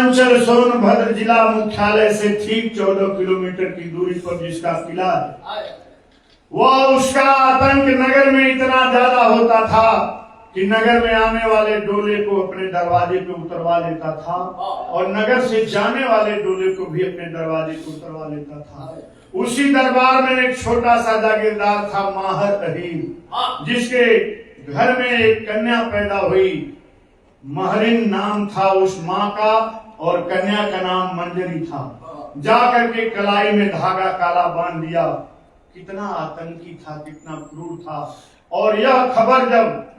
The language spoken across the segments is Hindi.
पूर्वांचल सोनभद्र जिला मुख्यालय से ठीक 14 किलोमीटर की दूरी पर जिसका किला है, वह उसका आतंक नगर में इतना ज्यादा होता था कि नगर में आने वाले डोले को अपने दरवाजे पे उतरवा लेता था और नगर से जाने वाले डोले को भी अपने दरवाजे पे उतरवा लेता था। उसी दरबार में एक छोटा सा जागीरदार था माहर रहीम, जिसके घर में एक कन्या पैदा हुई। महरिन नाम था उस माँ का और कन्या का नाम मंजरी था। जाकर के कलाई में धागा काला बांध दिया। कितना आतंकी था, कितना क्रूर था। और यह खबर जब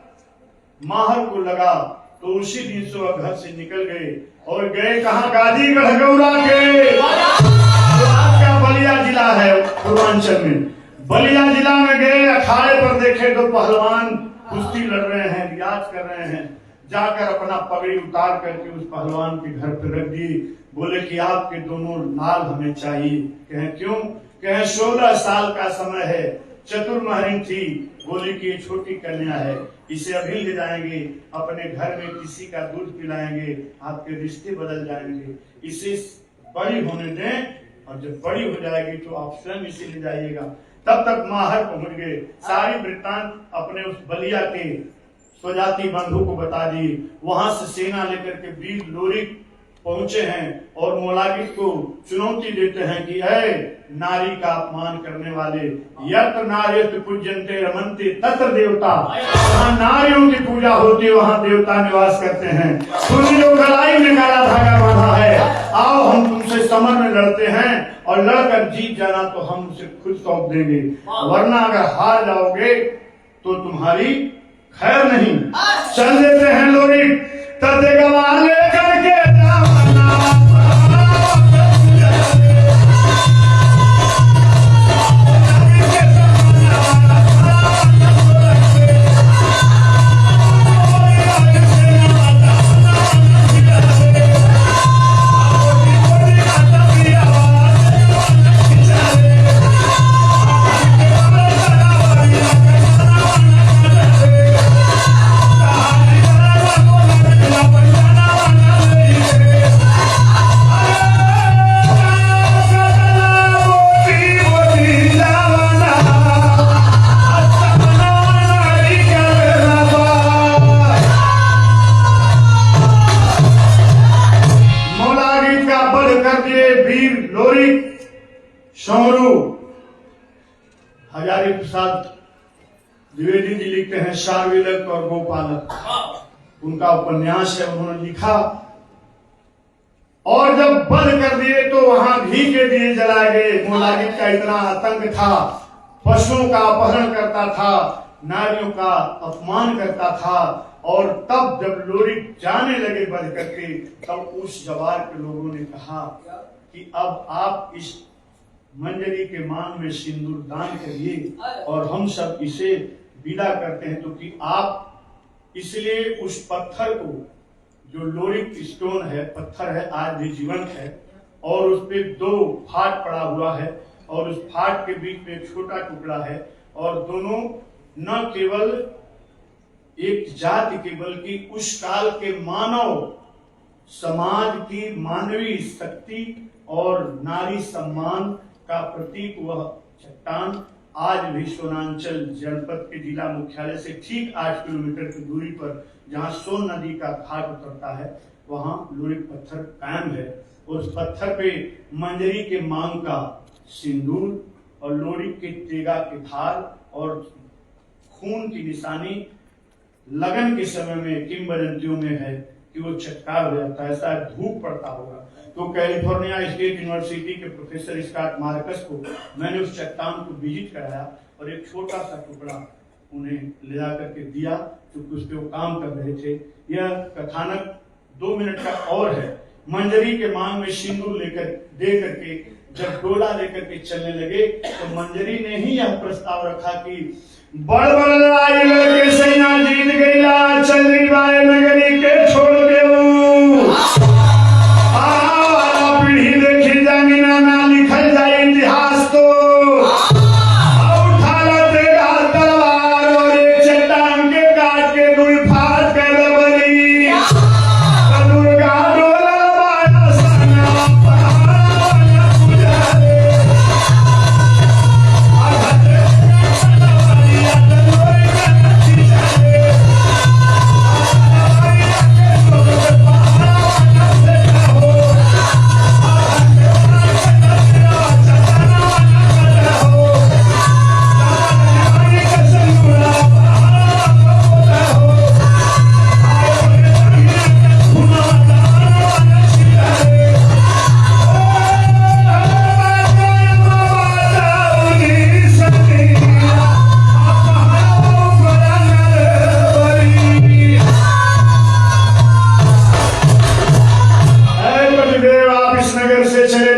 माहर को लगा तो उसी दिन से वह घर से निकल गए और गए कहाँ? गाजी गढ़गौरा के, आपका बलिया जिला है पूर्वांचल में। बलिया जिला में गए, अखाड़े पर देखे तो पहलवान कुश्ती लड़ रहे हैं, रियाज कर रहे हैं। जाकर अपना पगड़ी उतार करके उस पहलवान के घर पर रख दी। बोले कि आपके दोनों नाल हमें चाहिए। कहें क्यों? कहें 16 साल का समय है, चतुर महरिन थी। बोली कि ये छोटी कन्या है, इसे अभी ले जाएंगे, अपने घर में किसी का दूध पिलाएंगे, आपके रिश्ते बदल जाएंगे। इसे बड़ी होने दें और जब बड़ी हो जाएगी तो आप स्वयं इसे ले जाइएगा। तब तक माहर पहुंच गए, सारी वृत्तांत अपने उस बलिया के स्वजाति बंधु को बता दी। वहां से सेना लेकर के वीर लोरिक पहुंचे हैं और मोलागित को चुनौती देते हैं कि है नारी का अपमान करने वाले, यत्र नार्यस्तु पूज्यन्ते रमन्ते तत्र देवता, जहाँ नारियों की पूजा होती है वहाँ देवता निवास करते हैं। तुमने जो गलाई में काला धागा बांधा है, आओ हम तुमसे समर में लड़ते हैं और लड़कर जीत जाना तो हम उसे खुद सौंप देंगे, वरना अगर हार जाओगे तो तुम्हारी खैर नहीं। चल देते हैं लोरी तते गवार लेकर के हजारी प्रसाद द्विवेदी जी लिखते हैं शार्विलक और गोपालक, उनका उपन्यास है, उन्होंने लिखा। और जब बंद कर दिए तो वहां घी के दिए जलाए गए। मोलागित का इतना आतंक था, पशुओं का अपहरण करता था, नारियों का अपमान करता था। और तब जब लोरिक जाने लगे बंद करके, तब उस जवार के लोगों ने कहा कि अब आप इस मंजरी के मांग में सिंदूर दान करिए और हम सब इसे विदा करते हैं। तो कि आप इसलिए उस पत्थर को, जो लोरिक स्टोन है, पत्थर है, आज भी जीवंत है और उस पे 2 फाट पड़ा हुआ है और उस फाट के बीच में एक छोटा टुकड़ा है और दोनों न केवल एक जाति के बल्कि उस काल के मानव समाज की मानवीय शक्ति और नारी सम्मान का प्रतीक वह चट्टान आज भी सोनांचल जनपद के जिला मुख्यालय से ठीक 8 किलोमीटर की दूरी पर, जहां सोन नदी का घाट उतरता है, वहां लोरिक पत्थर कायम है। उस पत्थर पे मंजरी के मांग का सिंदूर और लोरिक के तेगा के धार और खून की निशानी लगन के समय में किंवदंतियों में है कि वो चटकार हो जाता है, ऐसा धूप पड़ता होगा। तो कैलिफोर्निया स्टेट यूनिवर्सिटी के प्रोफेसर स्कॉट मार्कस को मैंने उस चट्टान को विजिट कराया और एक छोटा सा टुकड़ा उन्हें ले जा करके दिया, क्योंकि उस पर वो काम कर रहे थे। यह कथानक 2 मिनट का और है। मंजरी के मांग में सिंदूर लेकर दे करके जब डोला लेकर के चलने लगे तो मंजरी ने ही यह प्रस्ताव रखा कि बड़ बड़ लड़ाई लड़के सैना जीत गईला, चल रही बाए नगरी के छोड़ दे पीढ़ी देखी जानी ना लिखल जाए इतिहास तो उठा तेरा तलवार और एक चट्टान के काट के दुई फाड़ कर बनी दुर्गा डोला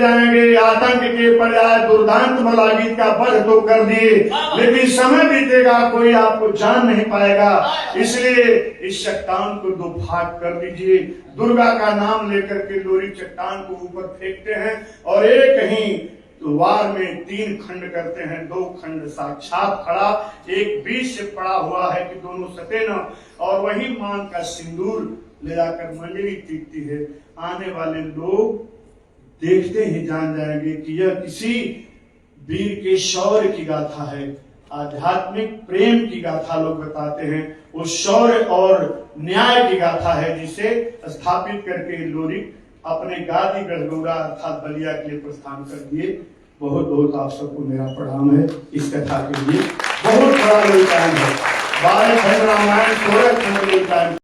जाएंगे, आतंक के पर्याय दुर्दांत मलागित का वध तो कर दिए, लेकिन समय बीतेगा कोई आपको जान नहीं पाएगा। इसलिए इस चट्टान को दो भाग कर दीजिए। दुर्गा का नाम लेकर के लोरी चट्टान को ऊपर फेंकते हैं और एक ही वार में 3 खंड करते हैं। 2 खंड साक्षात खड़ा, एक बीच से पड़ा हुआ है कि दोनों सटे न, और वही मां का सिंदूर ले जाकर मंजरी टीकती है। आने वाले लोग देखते ही जान जाएंगे कि यह किसी वीर के शौर्य की गाथा है, आध्यात्मिक प्रेम की गाथा लोग बताते हैं। वो शौर्य और न्याय की गाथा है जिसे स्थापित करके लोरी अपने गादी गढ़गौरा अर्थात बलिया के लिए प्रस्थान कर दिए। बहुत बहुत आप सबको मेरा प्रणाम है इस कथा के लिए। बहुत बड़ा लोरी कायम है, 12 खंड रामायण, 16 खंड लोरी कायम।